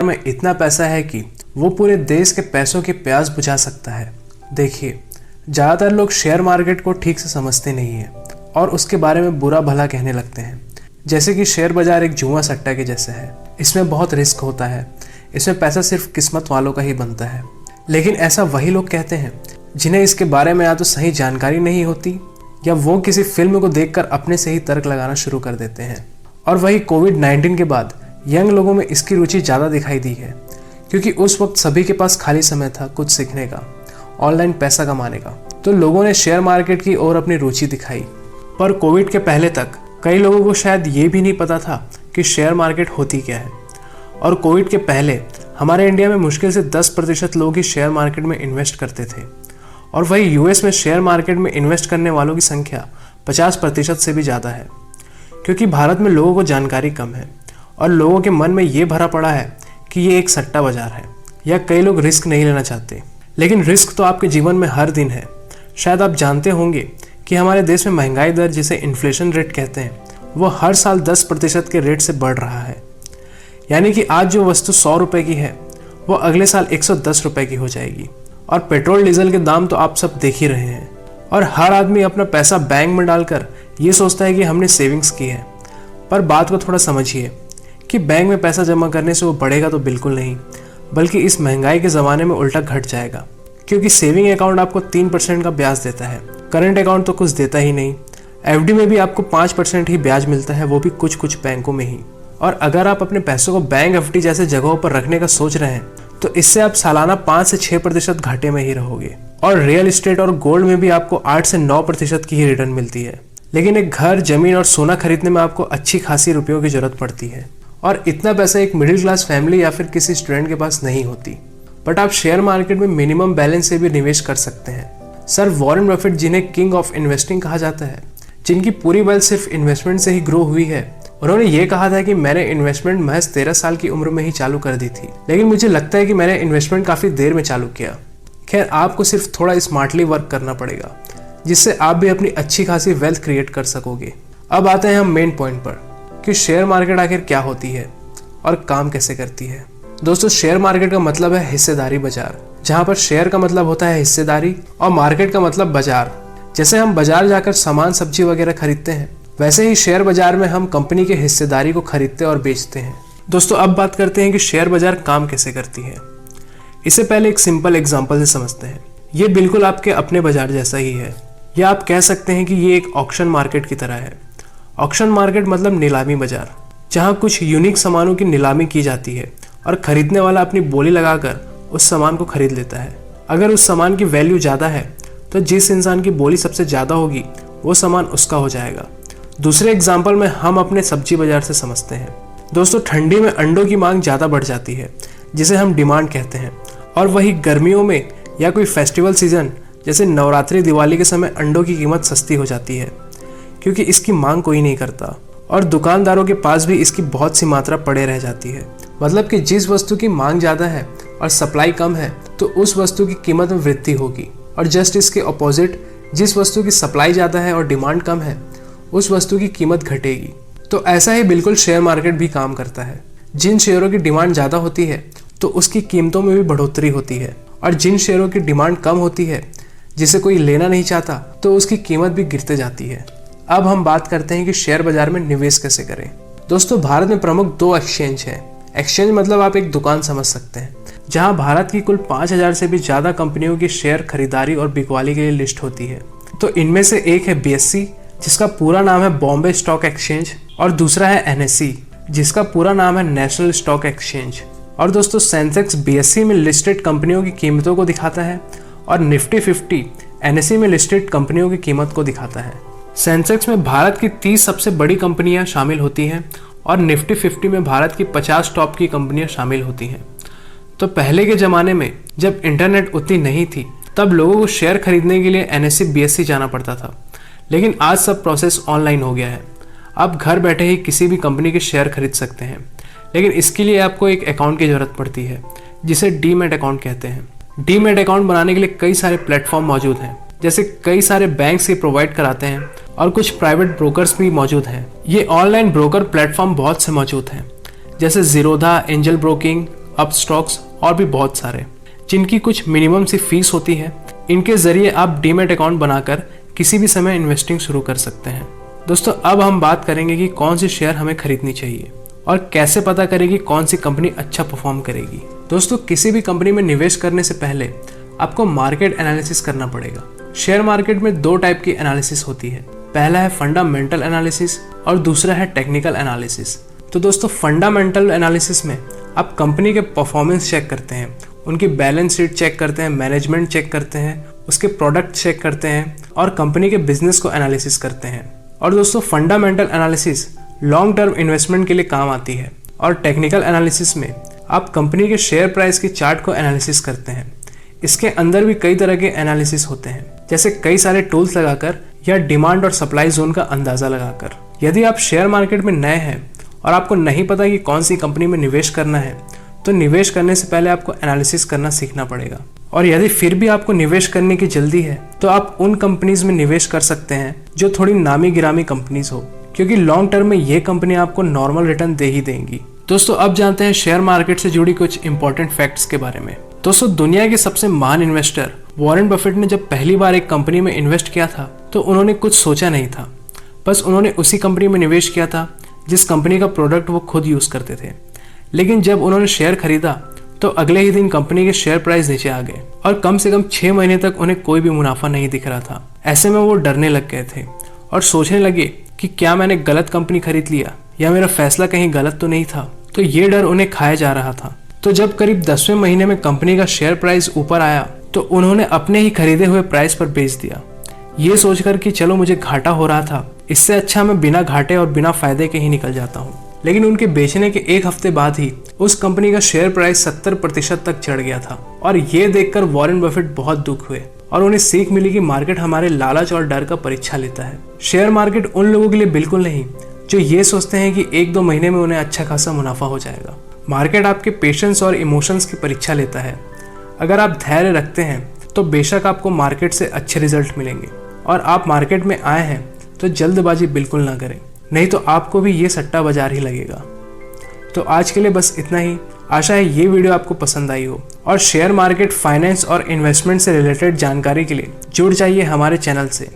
में इतना पैसा है कि वो पूरे देश के पैसों की प्यास बुझा सकता है। देखिए, ज़्यादातर लोग शेयर मार्केट को ठीक से समझते नहीं है और उसके बारे में बुरा भला कहने लगते हैं, जैसे कि शेयर बाजार एक जुआ सट्टा के जैसे है। इसमें बहुत रिस्क होता है, इसमें पैसा सिर्फ किस्मत वालों का ही बनता है। लेकिन ऐसा वही लोग कहते हैं जिन्हें इसके बारे में या तो सही जानकारी नहीं होती या वो किसी फिल्म को देखकर अपने से ही तर्क लगाना शुरू कर देते हैं। और वही कोविड-19 के बाद यंग लोगों में इसकी रुचि ज़्यादा दिखाई दी है, क्योंकि उस वक्त सभी के पास खाली समय था कुछ सीखने का, ऑनलाइन पैसा कमाने का, तो लोगों ने शेयर मार्केट की ओर अपनी रुचि दिखाई। पर कोविड के पहले तक कई लोगों को शायद ये भी नहीं पता था कि शेयर मार्केट होती क्या है। और कोविड के पहले हमारे इंडिया में मुश्किल से 10% लोग ही शेयर मार्केट में इन्वेस्ट करते थे, और वही यूएस में शेयर मार्केट में इन्वेस्ट करने वालों की संख्या 50% से भी ज़्यादा है। क्योंकि भारत में लोगों को जानकारी कम है और लोगों के मन में ये भरा पड़ा है कि ये एक सट्टा बाजार है, या कई लोग रिस्क नहीं लेना चाहते। लेकिन रिस्क तो आपके जीवन में हर दिन है। शायद आप जानते होंगे कि हमारे देश में महंगाई दर, जिसे इन्फ्लेशन रेट कहते हैं, वो हर साल 10% के रेट से बढ़ रहा है। यानी कि आज जो वस्तु 100 रुपये की है वो अगले साल 110 रुपये की हो जाएगी। और पेट्रोल डीजल के दाम तो आप सब देख ही रहे हैं। और हर आदमी अपना पैसा बैंक में डालकर ये सोचता है कि हमने सेविंग्स की है। पर बात को थोड़ा समझिए कि बैंक में पैसा जमा करने से वो बढ़ेगा तो बिल्कुल नहीं, बल्कि इस महंगाई के ज़माने में उल्टा घट जाएगा। क्योंकि सेविंग अकाउंट आपको 3% का ब्याज देता है, करंट अकाउंट तो कुछ देता ही नहीं। एफडी में भी आपको 5% ही ब्याज मिलता है, वो भी कुछ कुछ बैंकों में ही। और अगर आप अपने पैसों को बैंक, एफडी जैसे जगहों पर रखने का सोच रहे हैं तो इससे आप सालाना 5 से 6% घाटे में ही रहोगे। और रियल एस्टेट और गोल्ड में भी आपको 8 से 9% की ही रिटर्न मिलती है। लेकिन एक घर, जमीन और सोना खरीदने में आपको अच्छी खासी रुपयों की जरूरत पड़ती है, और इतना पैसा एक मिडिल क्लास फैमिली या फिर किसी स्टूडेंट के पास नहीं होती। बट आप शेयर मार्केट में मिनिमम बैलेंस से भी निवेश कर सकते हैं। सर वॉरेन बफेट, जिन्हें किंग ऑफ इन्वेस्टिंग कहा जाता है, जिनकी पूरी वेल्थ सिर्फ इन्वेस्टमेंट से ही ग्रो हुई है, उन्होंने ये कहा था कि मैंने इन्वेस्टमेंट महज 13 साल की उम्र में ही चालू कर दी थी, लेकिन मुझे लगता है कि मैंने इन्वेस्टमेंट काफ़ी देर में चालू किया। खैर, आपको सिर्फ थोड़ा स्मार्टली वर्क करना पड़ेगा, जिससे आप भी अपनी अच्छी खासी वेल्थ क्रिएट कर सकोगे। अब आते हैं हम मेन पॉइंट पर कि शेयर मार्केट आखिर क्या होती है और काम कैसे करती है। दोस्तों, शेयर मार्केट का मतलब है हिस्सेदारी बाजार, जहाँ पर शेयर का मतलब होता है हिस्सेदारी और मार्केट का मतलब बाजार। जैसे हम बाजार जाकर सामान, सब्जी वगैरह खरीदते हैं, वैसे ही शेयर बाजार में हम कंपनी के हिस्सेदारी को खरीदते और बेचते हैं। दोस्तों, अब बात करते हैं कि शेयर बाजार काम कैसे करती है। इससे पहले एक सिंपल एग्जांपल से समझते हैं। ये बिल्कुल आपके अपने बाजार जैसा ही है, या आप कह सकते हैं कि ये एक ऑक्शन मार्केट की तरह है। ऑक्शन मार्केट मतलब नीलामी बाजार, जहाँ कुछ यूनिक सामानों की नीलामी की जाती है और खरीदने वाला अपनी बोली लगाकर उस सामान को खरीद लेता है। अगर उस सामान की वैल्यू ज़्यादा है तो जिस इंसान की बोली सबसे ज़्यादा होगी वो सामान उसका हो जाएगा। दूसरे एग्जाम्पल में हम अपने सब्जी बाजार से समझते हैं। दोस्तों, ठंडी में अंडों की मांग ज़्यादा बढ़ जाती है, जिसे हम डिमांड कहते हैं। और वही गर्मियों में या कोई फेस्टिवल सीजन जैसे नवरात्रि, दिवाली के समय अंडों की कीमत सस्ती हो जाती है, क्योंकि इसकी मांग कोई नहीं करता और दुकानदारों के पास भी इसकी बहुत सी मात्रा पड़े रह जाती है। मतलब कि जिस वस्तु की मांग ज़्यादा है और सप्लाई कम है तो उस वस्तु की कीमत में वृद्धि होगी, और जस्ट इसके ऑपोजिट, जिस वस्तु की सप्लाई ज़्यादा है और डिमांड कम है उस वस्तु की कीमत घटेगी। तो ऐसा ही बिल्कुल शेयर मार्केट भी काम करता है। जिन शेयरों की डिमांड ज़्यादा होती है तो उसकी कीमतों में भी बढ़ोतरी होती है, और जिन शेयरों की डिमांड कम होती है, जिसे कोई लेना नहीं चाहता, तो उसकी कीमत भी गिरते जाती है। अब हम बात करते हैं कि शेयर बाजार में निवेश कैसे करें। दोस्तों, भारत में प्रमुख 2 एक्सचेंज हैं। एक्सचेंज मतलब आप एक दुकान समझ सकते हैं, जहां भारत की कुल 5000 से भी ज़्यादा कंपनियों की शेयर खरीदारी और बिकवाली के लिए लिस्ट होती है। तो इनमें से एक है BSE, जिसका पूरा नाम है बॉम्बे स्टॉक एक्सचेंज, और दूसरा है NSE, जिसका पूरा नाम है नेशनल स्टॉक एक्सचेंज। और दोस्तों, सेंसेक्स BSE में लिस्टेड कंपनियों की कीमतों को दिखाता है और निफ्टी 50 NSE में लिस्टेड कंपनियों की कीमत को दिखाता है। सेंसेक्स में भारत की 30 सबसे बड़ी कंपनियां शामिल होती हैं और निफ्टी 50 में भारत की 50 टॉप की कंपनियां शामिल होती हैं। तो पहले के ज़माने में जब इंटरनेट उतनी नहीं थी, तब लोगों को शेयर खरीदने के लिए NSE BSE जाना पड़ता था। लेकिन आज सब प्रोसेस ऑनलाइन हो गया है। आप घर बैठे ही किसी भी कंपनी के शेयर खरीद सकते हैं, लेकिन इसके लिए आपको एक अकाउंट की ज़रूरत पड़ती है, जिसे डीमैट अकाउंट कहते हैं। डीमैट अकाउंट बनाने के लिए कई सारे प्लेटफॉर्म मौजूद हैं, जैसे कई सारे बैंक से प्रोवाइड कराते हैं और कुछ प्राइवेट ब्रोकर्स भी मौजूद हैं। ये ऑनलाइन ब्रोकर प्लेटफॉर्म बहुत से मौजूद हैं, जैसे Zerodha, angel broking up stocks और भी बहुत सारे, जिनकी कुछ मिनिमम सी फीस होती है। इनके जरिए आप डीमैट अकाउंट बनाकर किसी भी समय इन्वेस्टिंग शुरू कर सकते हैं। दोस्तों अब हम बात करेंगे कि कौन सी शेयर हमें खरीदनी चाहिए और कैसे पता करें कि कौन सी कंपनी अच्छा परफॉर्म करेगी। दोस्तों किसी भी कंपनी में निवेश करने से पहले आपको मार्केट एनालिसिस करना पड़ेगा। शेयर मार्केट में दो टाइप की एनालिसिस होती है, पहला है फंडामेंटल एनालिसिस और दूसरा है टेक्निकल एनालिसिस। तो दोस्तों फंडामेंटल एनालिसिस में आप कंपनी के परफॉर्मेंस चेक करते हैं, उनकी बैलेंस शीट चेक करते हैं, मैनेजमेंट चेक करते हैं, उसके प्रोडक्ट चेक करते हैं और कंपनी के बिजनेस को एनालिसिस करते हैं। और दोस्तों fundamental analysis long term investment के लिए काम आती है। और टेक्निकल एनालिसिस में आप कंपनी के शेयर प्राइस की चार्ट को एनालिसिस करते हैं। इसके अंदर भी कई तरह के एनालिसिस होते हैं, जैसे कई सारे टूल्स लगाकर या डिमांड और सप्लाई जोन का अंदाजा लगाकर। यदि आप शेयर मार्केट में नए हैं और आपको नहीं पता कि कौन सी कंपनी में निवेश करना है, तो निवेश करने से पहले आपको एनालिसिस करना सीखना पड़ेगा। और यदि फिर भी आपको निवेश करने की जल्दी है, तो आप उन कंपनीज में निवेश कर सकते हैं जो थोड़ी नामी गिरामी कंपनीज हो, क्योंकि लॉन्ग टर्म में ये कंपनी आपको नॉर्मल रिटर्न दे ही देंगी। दोस्तों अब जानते हैं शेयर मार्केट से जुड़ी कुछ इंपॉर्टेंट फैक्ट्स के बारे में। दोस्तों दुनिया के सबसे महान इन्वेस्टर वॉरेन बफेट ने जब पहली बार एक कंपनी में इन्वेस्ट किया था, तो उन्होंने कुछ सोचा नहीं था, बस उन्होंने उसी कंपनी में निवेश किया था जिस कंपनी का प्रोडक्ट वो खुद यूज करते थे। लेकिन जब उन्होंने शेयर खरीदा तो अगले ही दिन कंपनी के शेयर प्राइस नीचे आ गए और कम से कम 6 महीने तक उन्हें कोई भी मुनाफा नहीं दिख रहा था। ऐसे में वो डरने लग गए थे और सोचने लगे कि क्या मैंने गलत कंपनी खरीद लिया या मेरा फैसला कहीं गलत तो नहीं था। तो ये डर उन्हें खाया जा रहा था। तो जब करीब 10वें महीने में कंपनी का शेयर प्राइस ऊपर आया, तो उन्होंने अपने ही खरीदे हुए प्राइस पर बेच दिया, ये सोचकर कि चलो मुझे घाटा हो रहा था, इससे अच्छा मैं बिना घाटे और बिना फायदे के ही निकल जाता हूँ। लेकिन उनके बेचने के 1 हफ्ते बाद ही उस कंपनी का शेयर प्राइस 70% तक चढ़ गया था। और ये देखकर वॉरेन बफेट बहुत दुख हुए और उन्हें सीख मिली कि मार्केट हमारे लालच और डर का परीक्षा लेता है। शेयर मार्केट उन लोगों के लिए बिल्कुल नहीं जो ये सोचते हैं कि 1-2 महीने में उन्हें अच्छा खासा मुनाफा हो जाएगा। मार्केट आपके पेशेंस और इमोशंस की परीक्षा लेता है। अगर आप धैर्य रखते हैं तो बेशक आपको मार्केट से अच्छे रिजल्ट मिलेंगे। और आप मार्केट में आए हैं तो जल्दबाजी बिल्कुल ना करें, नहीं तो आपको भी ये सट्टा बाजार ही लगेगा। तो आज के लिए बस इतना ही। आशा है ये वीडियो आपको पसंद आई हो। और शेयर मार्केट, फाइनेंस और इन्वेस्टमेंट से रिलेटेड जानकारी के लिए जुड़ जाइए हमारे चैनल से।